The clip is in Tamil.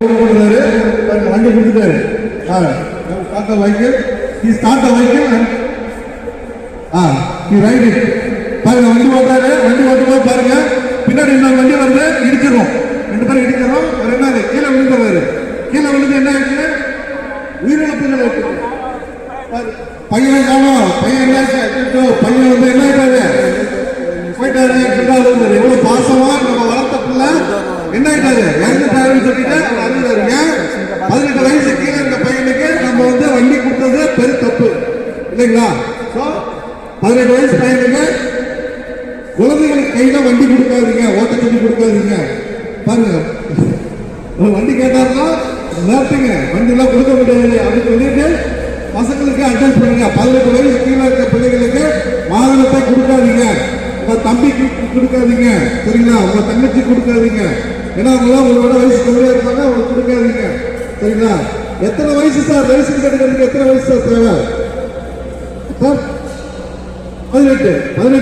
வண்டி கொடுத்துட்டாரு. Start vehicle, he start the vehicle and he ride it. பாருங்க வண்டி ஓட்டாரு, வண்டி ஓட்டும்போது பாருங்க பின்னாடி இன்னொரு வண்டி வந்து இடிச்சிடும், ரெண்டு பேரும் இடிக்கிறோம். அவர் என்ன கீழே விழுந்துறாரு, கீழே விழுந்து என்ன ஆயிடுச்சு, உயிரிழப்புகள் இருக்கு. பையன் காணும், பையன் பையன் வந்து என்ன ஆயிட்டாரு, போயிட்டாரு. எவ்வளவு பாசமா நம்ம வளர்த்த பிள்ளை என்ன ஆயிட்டாரு, இறந்துட்டாருன்னு சொல்லிட்டு அழுதாருங்க. 18 வயசு கீழே இருக்க பையனுக்கு நம்ம வந்து வண்டி கொடுத்தது பெரு தப்பு இல்லைங்களா? 18 வயசு பையனுக்கு குழந்தைகளுக்கு கையில வண்டி கொடுக்காதீங்க, ஓட்ட சொல்லி கொடுக்காதீங்க. பாருங்க வண்டி கேட்டாருன்னா நிறுத்துங்க, வண்டி எல்லாம் கொடுக்க முடியாது அப்படின்னு சொல்லிட்டு பசங்களுக்கு அட்வைஸ் பண்ணுங்க. 18 வயசு கீழே இருக்க பிள்ளைகளுக்கு வாகனத்தை கொடுக்காதீங்க, உங்க தம்பிக்கு கொடுக்காதீங்க சரிங்களா, உங்க தங்கச்சி கொடுக்காதீங்க. ஏன்னா அவங்களாம் உங்களோட வயசு கம்மியா இருப்பாங்க, அவங்களுக்கு கொடுக்காதீங்க சரிங்களா. எத்தனை வயசு சார் லைசன்ஸ் எடுக்கிறதுக்கு எத்தனை வயசு சார் தேவை? 18